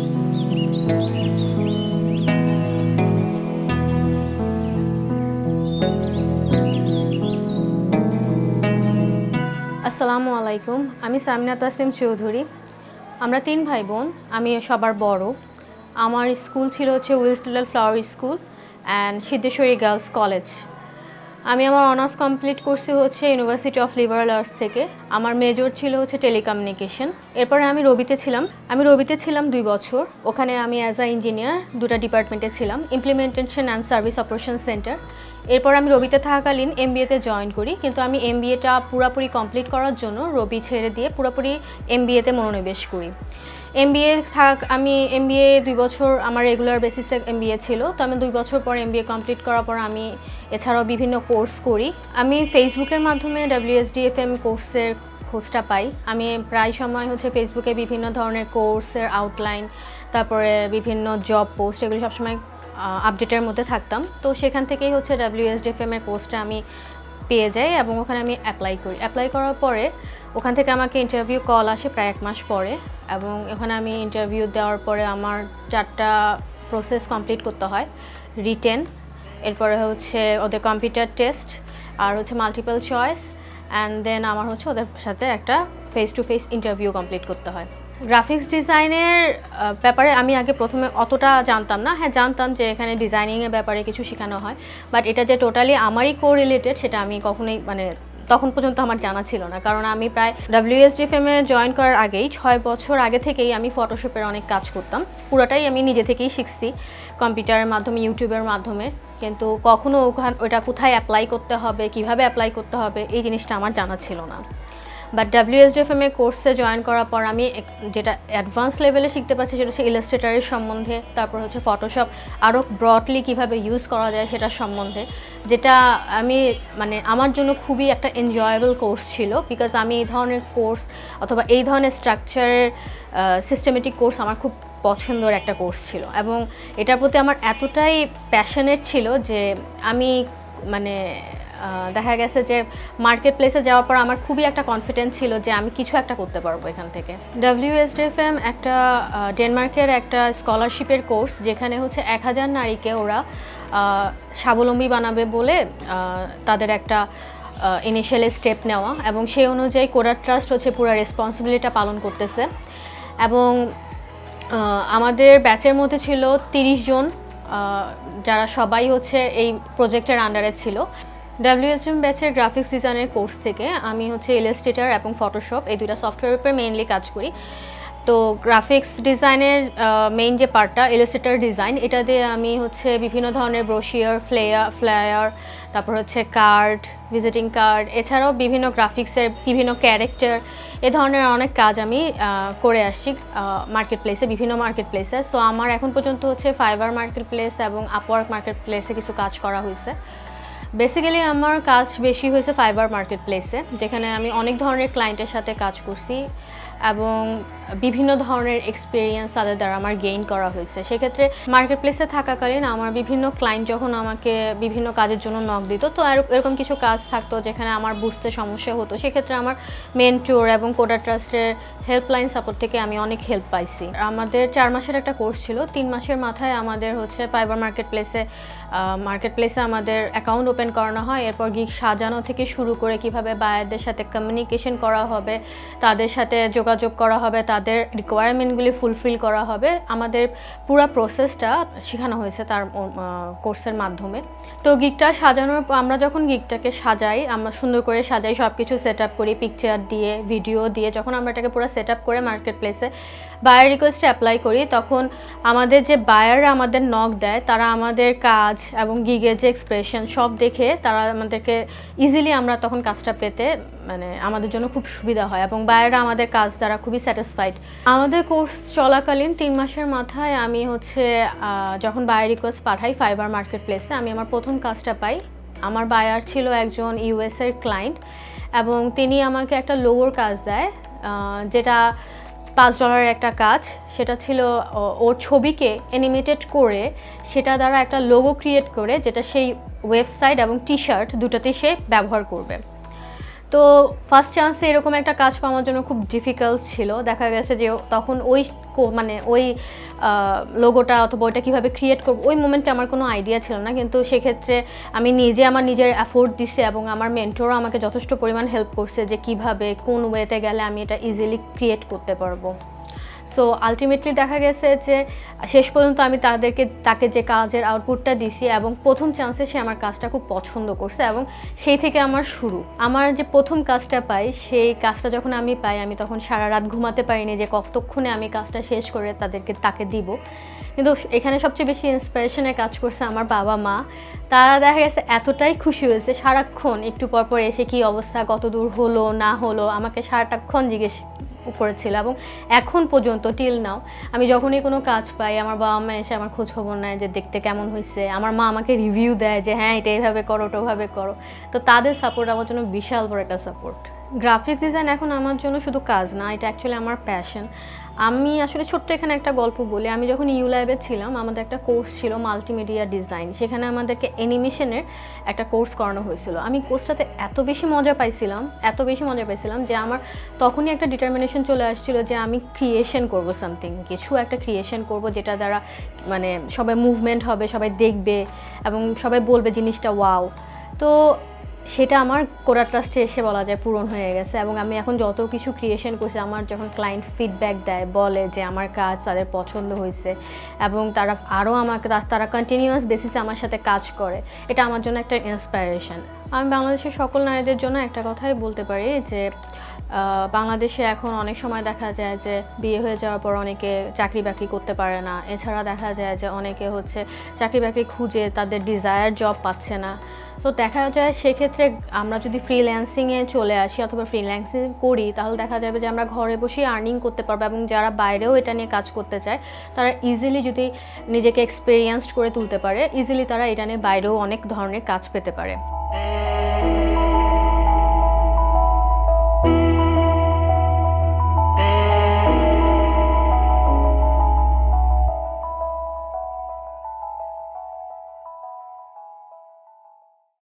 আসসালামু আলাইকুম, আমি সামিনা তাসলিম চৌধুরী। আমরা 3 ভাই বোন, আমি সবার বড়। আমার স্কুল ছিল হচ্ছে উইলস্টেডেল flower school and Siddheshwari girls college. আমি আমার অনার্স কমপ্লিট করছি হচ্ছে ইউনিভার্সিটি অফ লিবারাল আর্টস থেকে। আমার মেজর ছিল হচ্ছে টেলিকমিউনিকেশন। এরপরে আমি রবিতে ছিলাম 2 বছর। ওখানে আমি অ্যাজ আ ইঞ্জিনিয়ার 2টা ডিপার্টমেন্টে ছিলাম, implementation and service operation centre. এরপর আমি রবিতে থাকাকালীন এমবিএতে জয়েন করি, কিন্তু আমি এমবিএটা পুরোপুরি কমপ্লিট করার জন্য রবি ছেড়ে দিয়ে পুরোপুরি এমবিএতে মনোনিবেশ করি। আমি এমবিএ 2 বছর আমার রেগুলার বেসিসে এমবিএ ছিল, তো আমি 2 বছর পর এমবিএ কমপ্লিট করার পর আমি এছাড়াও বিভিন্ন কোর্স করি। আমি ফেসবুকের মাধ্যমে WSDFM কোর্সের খোঁজটা পাই। আমি প্রায় সময় হচ্ছে ফেসবুকে বিভিন্ন ধরনের কোর্সের আউটলাইন, তারপরে বিভিন্ন জব পোস্ট, এগুলো সবসময় আপডেটের মধ্যে থাকতাম। তো সেখান থেকেই হচ্ছে WSDFM এর কোর্সটা আমি পেয়ে যাই এবং ওখানে আমি অ্যাপ্লাই করার পরে ওখান থেকে আমাকে ইন্টারভিউ কল আসে প্রায় 1 মাস পরে, এবং ওখানে আমি ইন্টারভিউ দেওয়ার পরে আমার 4টা প্রসেস কমপ্লিট করতে হয়। রিটেন, এরপরে হচ্ছে ওদের কম্পিউটার টেস্ট, আর হচ্ছে মাল্টিপল চয়েস, অ্যান্ড দেন আমার হচ্ছে ওদের সাথে একটা face to face interview complete করতে হয়। গ্রাফিক্স ডিজাইনের ব্যাপারে আমি আগে প্রথমে অতটা জানতাম না। হ্যাঁ, জানতাম যে এখানে ডিজাইনিংয়ের ব্যাপারে কিছু শেখানো হয়, বাট এটা যে টোটালি আমারই কোরিলেটেড সেটা আমি কখনোই তখন পর্যন্ত আমার জানা ছিল না। কারণ আমি প্রায় WSDFM-এ জয়েন করার আগেই 6 বছর আগে থেকেই আমি ফটোশপের অনেক কাজ করতাম। পুরোটাই আমি নিজে থেকেই শিখছি, কম্পিউটারের মাধ্যমে, ইউটিউবের মাধ্যমে। কিন্তু কখনো ওটা কোথায় অ্যাপ্লাই করতে হবে, কিভাবে অ্যাপ্লাই করতে হবে, এই জিনিসটা আমার জানা ছিল না। বাট WSDFM কোর্সে জয়েন করার পর আমি যেটা অ্যাডভান্স লেভেলে শিখতে পারছি সেটা হচ্ছে ইলাস্ট্রেটরের সম্বন্ধে, তারপর হচ্ছে ফটোশপ আরও ব্রডলি কীভাবে ইউজ করা যায় সেটার সম্বন্ধে, যেটা আমি আমার জন্য খুবই একটা এনজয়েবল কোর্স ছিল। বিকজ আমি এই ধরনের কোর্স অথবা এই ধরনের স্ট্রাকচারের সিস্টেমেটিক কোর্স আমার খুব পছন্দের একটা কোর্স ছিল, এবং এটার প্রতি আমার এতটাই প্যাশনেট ছিল যে আমি দেখা গেছে যে মার্কেট প্লেসে যাওয়ার পর আমার খুবই একটা কনফিডেন্স ছিল যে আমি কিছু একটা করতে পারবো এখান থেকে। WSDFM একটা ডেনমার্কের একটা স্কলারশিপের কোর্স, যেখানে হচ্ছে 1000 নারীকে ওরা স্বাবলম্বী বানাবে বলে তাদের একটা ইনিশিয়াল স্টেপ নেওয়া, এবং সেই অনুযায়ী কোডারট্রাস্ট হচ্ছে পুরো রেসপন্সিবিলিটিটা পালন করতেছে। এবং আমাদের ব্যাচের মধ্যে ছিল 30 জন, যারা সবাই হচ্ছে এই প্রজেক্টের আন্ডারে ছিল। WSDFM ব্যাচের গ্রাফিক্স ডিজাইনের কোর্স থেকে আমি হচ্ছে ইলাস্ট্রেটর এবং ফটোশপ এই 2টা সফটওয়্যারের উপর মেইনলি কাজ করি। তো গ্রাফিক্স ডিজাইনের মেইন যে পার্টটা ইলাস্ট্রেটর ডিজাইন, এটা দিয়ে আমি হচ্ছে বিভিন্ন ধরনের ব্রোশিয়ার, ফ্লায়ার, তারপর হচ্ছে কার্ড, ভিজিটিং কার্ড, এছাড়াও বিভিন্ন গ্রাফিক্সের বিভিন্ন ক্যারেক্টার, এ ধরনের অনেক কাজ আমি করে আসছি বিভিন্ন মার্কেট প্লেসে। সো আমার এখন পর্যন্ত হচ্ছে ফাইবার মার্কেট প্লেস এবং আপওয়ার্ক মার্কেট প্লেসে কিছু কাজ করা হয়েছে। বেসিক্যালি আমার কাজ বেশি হয়েছে ফাইবার মার্কেট প্লেসে, যেখানে আমি অনেক ধরনের ক্লায়েন্টের সাথে কাজ করছি এবং বিভিন্ন ধরনের এক্সপিরিয়েন্স তাদের দ্বারা আমার গেইন করা হয়েছে। সেক্ষেত্রে মার্কেট প্লেসে থাকাকালীন আমার বিভিন্ন ক্লায়েন্ট যখন আমাকে বিভিন্ন কাজের জন্য নক দিত, তো এরকম কিছু কাজ থাকতো যেখানে আমার বুঝতে সমস্যা হতো, সেক্ষেত্রে আমার মেন্টর এবং কোডারট্রাস্টের হেল্পলাইন সাপোর্ট থেকে আমি অনেক হেল্প পাইছি। আমাদের 4 মাসের একটা কোর্স ছিল, 3 মাসের মাথায় আমাদের হচ্ছে ফাইবার মার্কেট প্লেসে আমাদের অ্যাকাউন্ট ওপেন করানো হয়। এরপর গিগ সাজানো থেকে শুরু করে কিভাবে বায়ারদের সাথে কমিউনিকেশন করা হবে, তাদের সাথে যোগাযোগ করা হবে, তাদের রিকোয়ারমেন্টগুলি ফুলফিল করা হবে, আমাদের পুরো প্রসেসটা শেখানো হয়েছে তার কোর্সের মাধ্যমে। তো গিগটা আমরা যখন গিগটাকে সাজাই, আমরা সুন্দর করে সাজাই, সব কিছু সেট আপ করি, পিকচার দিয়ে, ভিডিও দিয়ে, যখন আমরা এটাকে পুরো সেট আপ করে মার্কেট প্লেসে বায়ার রিকোয়েস্টে অ্যাপ্লাই করি, তখন আমাদের যে বায়াররা আমাদের নক দেয়, তারা আমাদের কাজ এবং গিগের যে এক্সপ্রেশন সব দেখে তারা আমাদেরকে ইজিলি আমরা তখন কাজটা পেতে আমাদের জন্য খুব সুবিধা হয়, এবং বায়াররা আমাদের কাজ দ্বারা খুবই স্যাটিসফাইড। আমাদের কোর্স চলাকালীন 3 মাসের মাথায় আমি হচ্ছে যখন বায়ার রিকোয়েস্ট পাঠাই ফাইবার মার্কেট প্লেসে, আমি আমার প্রথম কাজটা পাই। আমার বায়ার ছিল একজন ইউএসের ক্লায়েন্ট, এবং তিনি আমাকে একটা লোগোর কাজ দেয়, যেটা $5 একটা কাজ। সেটা ছিল ওর ছবিকে অ্যানিমেটেড করে সেটা দ্বারা একটা লোগো ক্রিয়েট করে, যেটা সেই ওয়েবসাইট এবং টি শার্ট দুটোতেই সে ব্যবহার করবে। তো ফার্স্ট চান্সে এরকম একটা কাজ পাওয়ার জন্য খুব ডিফিকাল্ট ছিল। দেখা গেছে যে তখন মানে ওই লোগোটা অথবা ওইটা কীভাবে ক্রিয়েট করবো ওই মোমেন্টে আমার কোনো আইডিয়া ছিল না, কিন্তু সেক্ষেত্রে আমি আমার নিজের এফোর্ট দিছি এবং আমার মেন্টরও আমাকে যথেষ্ট পরিমাণ হেল্প করছে যে কিভাবে কোন ওয়েতে গেলে আমি এটা ইজিলি ক্রিয়েট করতে পারবো। সো আলটিমেটলি দেখা গেছে যে শেষ পর্যন্ত আমি তাকে যে কাজের আউটপুটটা দিছি এবং প্রথম চান্সে সে আমার কাজটা খুব পছন্দ করছে এবং সেই থেকে আমার শুরু। আমার যে প্রথম কাজটা পাই, সেই কাজটা যখন আমি পাই আমি তখন সারা রাত ঘুমাতে পারিনি যে কতক্ষণে আমি কাজটা শেষ করে তাকে দিব। কিন্তু এখানে সবচেয়ে বেশি ইন্সপিরেশনে কাজ করছে আমার বাবা মা। তারা দেখা গেছে এতটাই খুশি হয়েছে, সারাক্ষণ একটু পর এসে কী অবস্থা, কত দূর হলো না হলো আমাকে সারাটাক্ষণ জিজ্ঞেস করেছিল। এবং এখন পর্যন্ত টিল নাও আমি যখনই কোনো কাজ পাই আমার বাবা মা এসে আমার খোঁজ খবর নেয় যে দেখতে কেমন হয়েছে। আমার মা আমাকে রিভিউ দেয় যে হ্যাঁ এটা এইভাবে করো ওটাভাবে করো। তো তাদের সাপোর্ট আমার জন্য বিশাল বড় একটা সাপোর্ট। গ্রাফিক ডিজাইন এখন আমার জন্য শুধু কাজ না, এটা অ্যাকচুয়ালি আমার প্যাশন। আমি আসলে ছোট্ট এখানে একটা গল্প বলি। আমি যখন ইউল্যাবে ছিলাম আমাদের একটা কোর্স ছিল মাল্টিমিডিয়া ডিজাইন, সেখানে আমাদেরকে অ্যানিমেশনের একটা কোর্স করানো হয়েছিল। আমি কোর্সটাতে এত বেশি মজা পাইছিলাম যে আমার তখনই একটা ডিটারমিনেশন চলে আসছিল যে আমি ক্রিয়েশন করব, কিছু একটা ক্রিয়েশন করব যেটা দ্বারা মানে সবাই মুভমেন্ট হবে, সবাই দেখবে এবং সবাই বলবে জিনিসটা ওয়াও। তো সেটা আমার কোডারট্রাস্টে এসে বলা যায় পূরণ হয়ে গেছে এবং আমি এখন যত কিছু ক্রিয়েশন করছি আমার যখন ক্লায়েন্ট ফিডব্যাক দেয়, বলে যে আমার কাজ তাদের পছন্দ হয়েছে এবং তারা আরও তারা কন্টিনিউয়াস বেসিসে আমার সাথে কাজ করে, এটা আমার জন্য একটা ইন্সপায়ারেশন। আমি বাংলাদেশের সকল নারীদের জন্য একটা কথাই বলতে পারি যে বাংলাদেশে এখন অনেক সময় দেখা যায় যে বিয়ে হয়ে যাওয়ার পর অনেকে চাকরি বাকরি করতে পারে না। এছাড়া দেখা যায় যে অনেকে চাকরি বাকরি খুঁজে তাদের ডিজায়ার জব পাচ্ছে না। তো দেখা যায় সেক্ষেত্রে আমরা যদি ফ্রিল্যান্সিংয়ে চলে আসি অথবা ফ্রিল্যান্সিং করি তাহলে দেখা যাবে যে আমরা ঘরে বসেই আর্নিং করতে পারবো এবং যারা বাইরেও এটা নিয়ে কাজ করতে চায় তারা ইজিলি যদি নিজেকে এক্সপেরিয়েন্সড করে তুলতে পারে, ইজিলি তারা এটা নিয়ে বাইরেও অনেক ধরনের কাজ পেতে পারে।